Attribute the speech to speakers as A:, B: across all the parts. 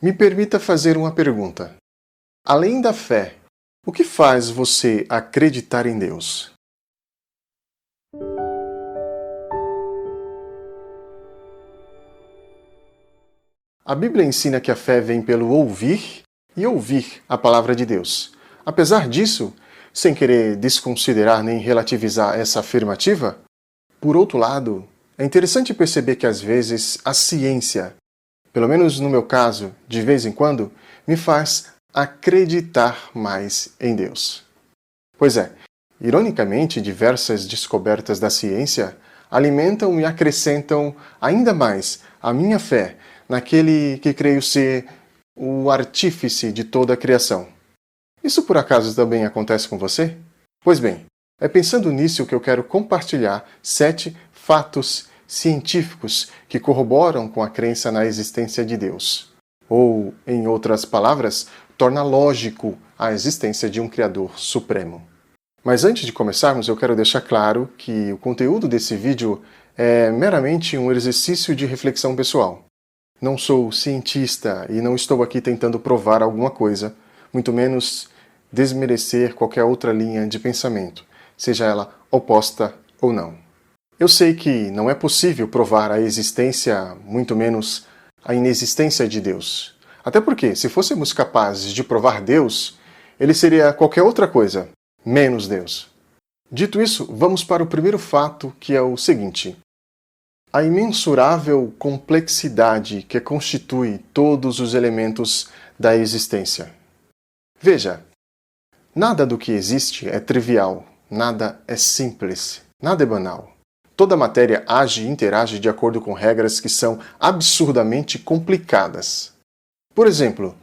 A: Me permita fazer uma pergunta. Além da fé, o que faz você acreditar em Deus? A Bíblia ensina que a fé vem pelo ouvir e ouvir a palavra de Deus. Apesar disso, sem querer desconsiderar nem relativizar essa afirmativa, por outro lado, é interessante perceber que às vezes a ciência, pelo menos no meu caso, de vez em quando, me faz acreditar mais em Deus. Pois é, ironicamente, diversas descobertas da ciência alimentam e acrescentam ainda mais a minha fé naquele que creio ser o artífice de toda a criação. Isso por acaso também acontece com você? Pois bem, é pensando nisso que eu quero compartilhar 7 fatos científicos que corroboram com a crença na existência de Deus. Ou, em outras palavras, torna lógico a existência de um Criador supremo. Mas antes de começarmos, eu quero deixar claro que o conteúdo desse vídeo é meramente um exercício de reflexão pessoal. Não sou cientista e não estou aqui tentando provar alguma coisa, muito menos desmerecer qualquer outra linha de pensamento, seja ela oposta ou não. Eu sei que não é possível provar a existência, muito menos a inexistência de Deus. Até porque, se fôssemos capazes de provar Deus, ele seria qualquer outra coisa, menos Deus. Dito isso, vamos para o primeiro fato, que é o seguinte: a imensurável complexidade que constitui todos os elementos da existência. Veja, nada do que existe é trivial, nada é simples, nada é banal. Toda matéria age e interage de acordo com regras que são absurdamente complicadas. Por exemplo,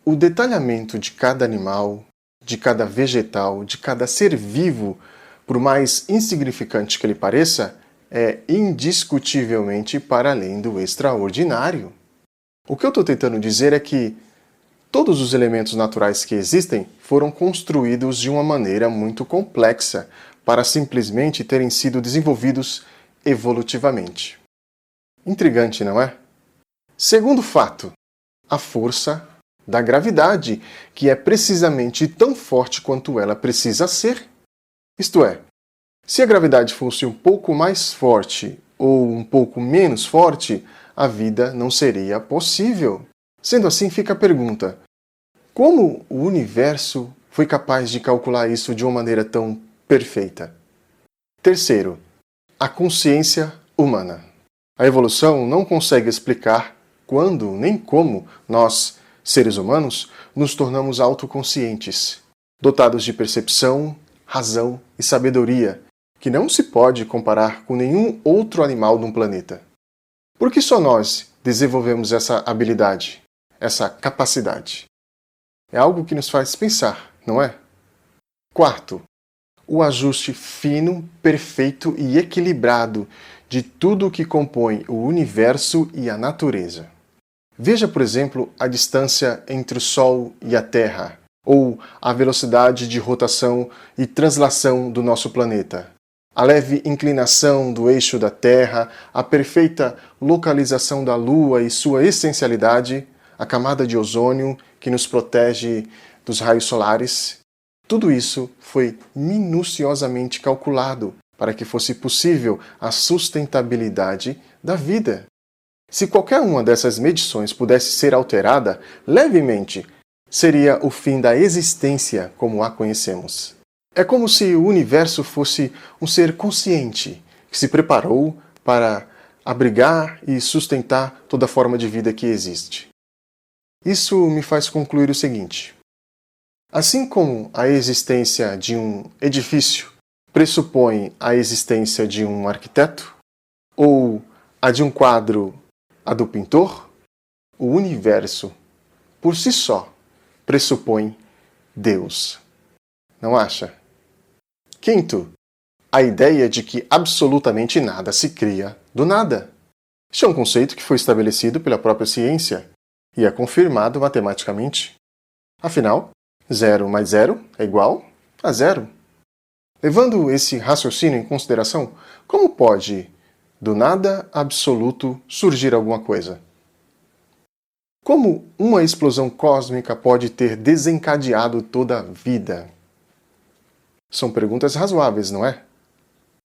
A: o detalhamento de cada animal, de cada vegetal, de cada ser vivo, por mais insignificante que ele pareça, é indiscutivelmente para além do extraordinário. O que eu estou tentando dizer é que todos os elementos naturais que existem foram construídos de uma maneira muito complexa para simplesmente terem sido desenvolvidos evolutivamente. Intrigante, não é? Segundo fato, a força da gravidade, que é precisamente tão forte quanto ela precisa ser. Isto é, se a gravidade fosse um pouco mais forte ou um pouco menos forte, a vida não seria possível. Sendo assim, fica a pergunta: como o universo foi capaz de calcular isso de uma maneira tão perfeita? Terceiro, a consciência humana. A evolução não consegue explicar quando nem como nós, seres humanos, nos tornamos autoconscientes, dotados de percepção, razão e sabedoria, que não se pode comparar com nenhum outro animal no planeta. Por que só nós desenvolvemos essa habilidade, essa capacidade? É algo que nos faz pensar, não é? Quarto, o ajuste fino, perfeito e equilibrado de tudo o que compõe o universo e a natureza. Veja, por exemplo, a distância entre o Sol e a Terra, ou a velocidade de rotação e translação do nosso planeta, a leve inclinação do eixo da Terra, a perfeita localização da Lua e sua essencialidade, a camada de ozônio que nos protege dos raios solares. Tudo isso foi minuciosamente calculado para que fosse possível a sustentabilidade da vida. Se qualquer uma dessas medições pudesse ser alterada levemente, seria o fim da existência como a conhecemos. É como se o universo fosse um ser consciente que se preparou para abrigar e sustentar toda forma de vida que existe. Isso me faz concluir o seguinte: assim como a existência de um edifício pressupõe a existência de um arquiteto, ou a de um quadro a do pintor, o universo, por si só, pressupõe Deus. Não acha? Quinto, a ideia de que absolutamente nada se cria do nada. Este é um conceito que foi estabelecido pela própria ciência e é confirmado matematicamente. Afinal, 0 mais 0 é igual a 0. Levando esse raciocínio em consideração, como pode, do nada absoluto, surgir alguma coisa? Como uma explosão cósmica pode ter desencadeado toda a vida? São perguntas razoáveis, não é?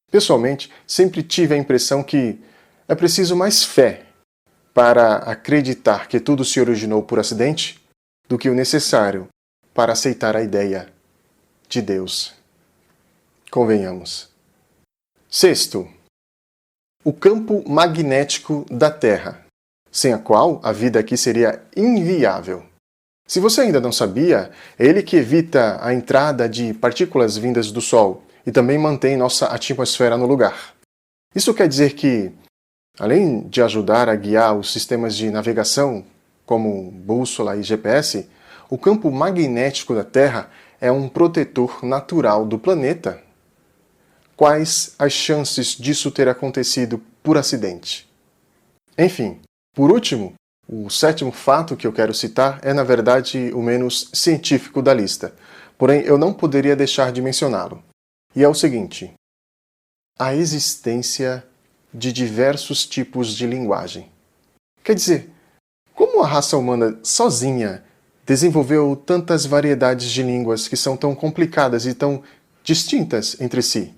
A: Pessoalmente, sempre tive a impressão que é preciso mais fé para acreditar que tudo se originou por acidente do que o necessário para aceitar a ideia de Deus. Convenhamos. Sexto, o campo magnético da Terra, sem a qual a vida aqui seria inviável. Se você ainda não sabia, é ele que evita a entrada de partículas vindas do Sol e também mantém nossa atmosfera no lugar. Isso quer dizer que, além de ajudar a guiar os sistemas de navegação, como bússola e GPS, o campo magnético da Terra é um protetor natural do planeta. Quais as chances disso ter acontecido por acidente? Enfim, por último, o sétimo fato que eu quero citar é, na verdade, o menos científico da lista, porém eu não poderia deixar de mencioná-lo. E é o seguinte: a existência de diversos tipos de linguagem. Quer dizer, como a raça humana sozinha desenvolveu tantas variedades de línguas que são tão complicadas e tão distintas entre si?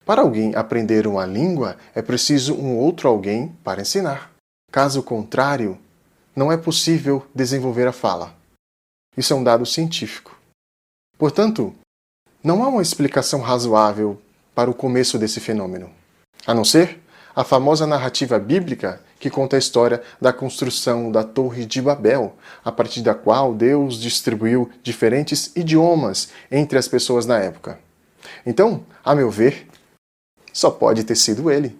A: Para alguém aprender uma língua, é preciso um outro alguém para ensinar. Caso contrário, não é possível desenvolver a fala. Isso é um dado científico. Portanto, não há uma explicação razoável para o começo desse fenômeno, a não ser a famosa narrativa bíblica que conta a história da construção da Torre de Babel, a partir da qual Deus distribuiu diferentes idiomas entre as pessoas na época. Então, a meu ver, só pode ter sido ele.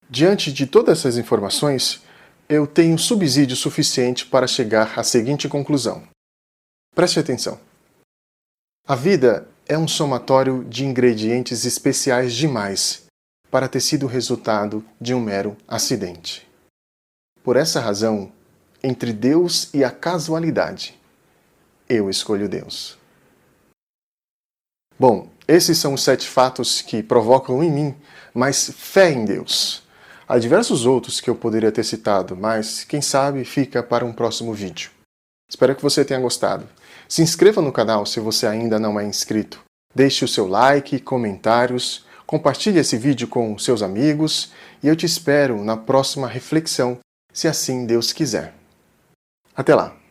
A: Diante de todas essas informações, eu tenho subsídio suficiente para chegar à seguinte conclusão. Preste atenção. A vida é um somatório de ingredientes especiais demais para ter sido resultado de um mero acidente. Por essa razão, entre Deus e a casualidade, eu escolho Deus. Bom, esses são os 7 fatos que provocam em mim mais fé em Deus. Há diversos outros que eu poderia ter citado, mas quem sabe fica para um próximo vídeo. Espero que você tenha gostado. Se inscreva no canal se você ainda não é inscrito. Deixe o seu like, comentários, compartilhe esse vídeo com seus amigos e eu te espero na próxima reflexão, se assim Deus quiser. Até lá!